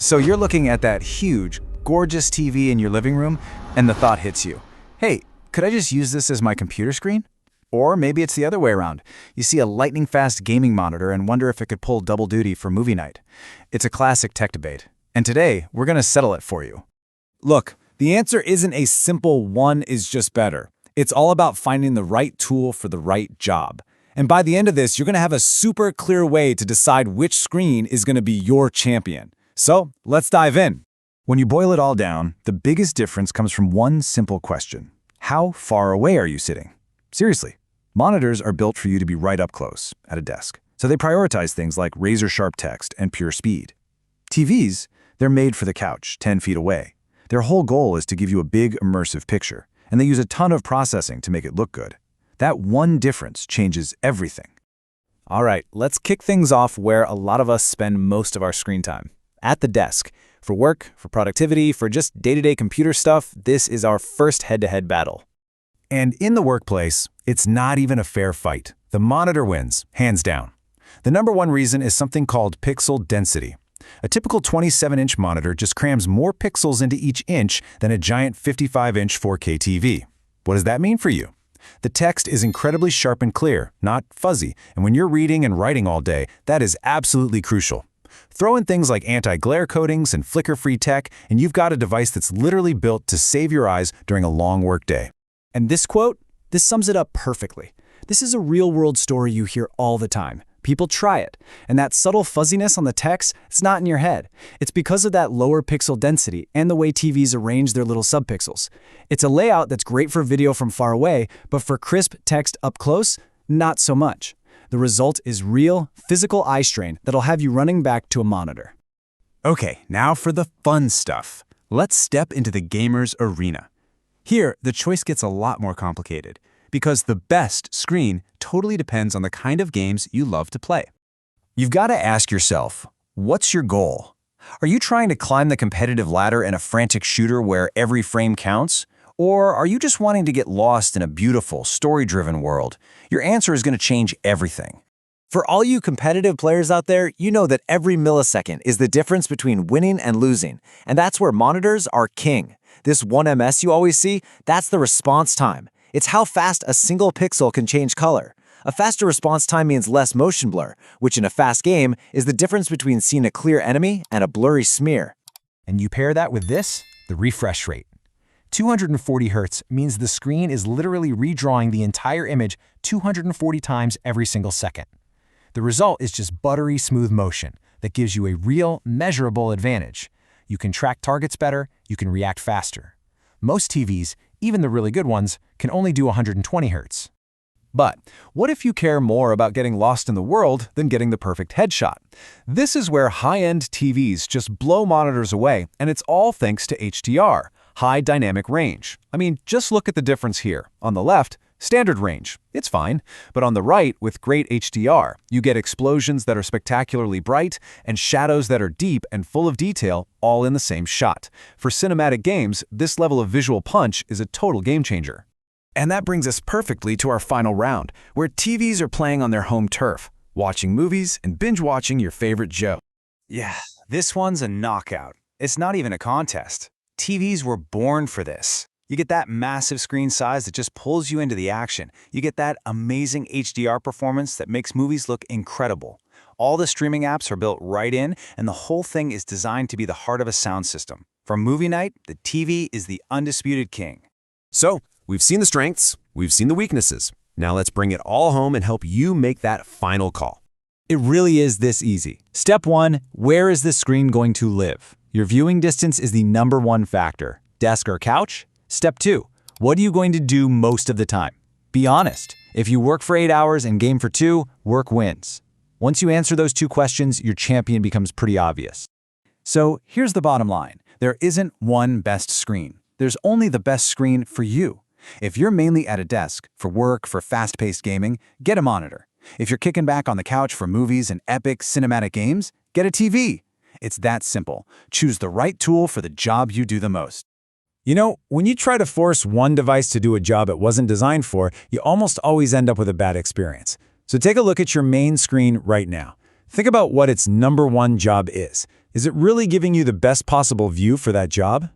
So you're looking at that huge, gorgeous TV in your living room, and the thought hits you. Hey, could I just use this as my computer screen? Or maybe it's the other way around. You see a lightning-fast gaming monitor and wonder if it could pull double duty for movie night. It's a classic tech debate. And today, we're going to settle it for you. Look, the answer isn't a simple one is just better. It's all about finding the right tool for the right job. And by the end of this, you're going to have a super clear way to decide which screen is going to be your champion. So, let's dive in. When you boil it all down, the biggest difference comes from one simple question. How far away are you sitting? Seriously, monitors are built for you to be right up close, at a desk. So they prioritize things like razor-sharp text and pure speed. TVs, they're made for the couch, 10 feet away. Their whole goal is to give you a big, immersive picture, and they use a ton of processing to make it look good. That one difference changes everything. All right, let's kick things off where a lot of us spend most of our screen time. At the desk. For work, for productivity, for just day-to-day computer stuff, this is our first head-to-head battle. And in the workplace, it's not even a fair fight. The monitor wins, hands down. The number one reason is something called pixel density. A typical 27-inch monitor just crams more pixels into each inch than a giant 55-inch 4K TV. What does that mean for you? The text is incredibly sharp and clear, not fuzzy, and when you're reading and writing all day, that is absolutely crucial. Throw in things like anti-glare coatings and flicker-free tech, and you've got a device that's literally built to save your eyes during a long workday. And this quote, this sums it up perfectly. This is a real-world story you hear all the time. People try it, and that subtle fuzziness on the text, it's not in your head. It's because of that lower pixel density and the way TVs arrange their little subpixels. It's a layout that's great for video from far away, but for crisp text up close, not so much. The result is real, physical eye strain that'll have you running back to a monitor. Okay, now for the fun stuff. Let's step into the gamer's arena. Here, the choice gets a lot more complicated, because the best screen totally depends on the kind of games you love to play. You've got to ask yourself, what's your goal? Are you trying to climb the competitive ladder in a frantic shooter where every frame counts? Or are you just wanting to get lost in a beautiful, story-driven world? Your answer is going to change everything. For all you competitive players out there, you know that every millisecond is the difference between winning and losing, and that's where monitors are king. This 1ms you always see, that's the response time. It's how fast a single pixel can change color. A faster response time means less motion blur, which in a fast game is the difference between seeing a clear enemy and a blurry smear. And you pair that with this, the refresh rate. 240 Hz means the screen is literally redrawing the entire image 240 times every single second. The result is just buttery smooth motion that gives you a real, measurable advantage. You can track targets better, you can react faster. Most TVs, even the really good ones, can only do 120 Hz. But what if you care more about getting lost in the world than getting the perfect headshot? This is where high-end TVs just blow monitors away, and it's all thanks to HDR. High dynamic range. I mean, just look at the difference here. On the left, standard range. It's fine. But on the right, with great HDR, you get explosions that are spectacularly bright and shadows that are deep and full of detail, all in the same shot. For cinematic games, this level of visual punch is a total game changer. And that brings us perfectly to our final round, where TVs are playing on their home turf, watching movies and binge-watching your favorite show. Yeah, this one's a knockout. It's not even a contest. TVs were born for this. You get that massive screen size that just pulls you into the action. You get that amazing HDR performance that makes movies look incredible. All the streaming apps are built right in, and the whole thing is designed to be the heart of a sound system. For movie night, the TV is the undisputed king. So, we've seen the strengths, we've seen the weaknesses. Now let's bring it all home and help you make that final call. It really is this easy. Step 1, where is this screen going to live? Your viewing distance is the number one factor. Desk or couch? Step 2, what are you going to do most of the time? Be honest. If you work for 8 hours and game for 2, work wins. Once you answer those 2 questions, your champion becomes pretty obvious. So here's the bottom line. There isn't one best screen. There's only the best screen for you. If you're mainly at a desk, for work, for fast-paced gaming, get a monitor. If you're kicking back on the couch for movies and epic cinematic games, get a TV. It's that simple. Choose the right tool for the job you do the most. You know, when you try to force one device to do a job it wasn't designed for, you almost always end up with a bad experience. So take a look at your main screen right now. Think about what its number one job is. Is it really giving you the best possible view for that job?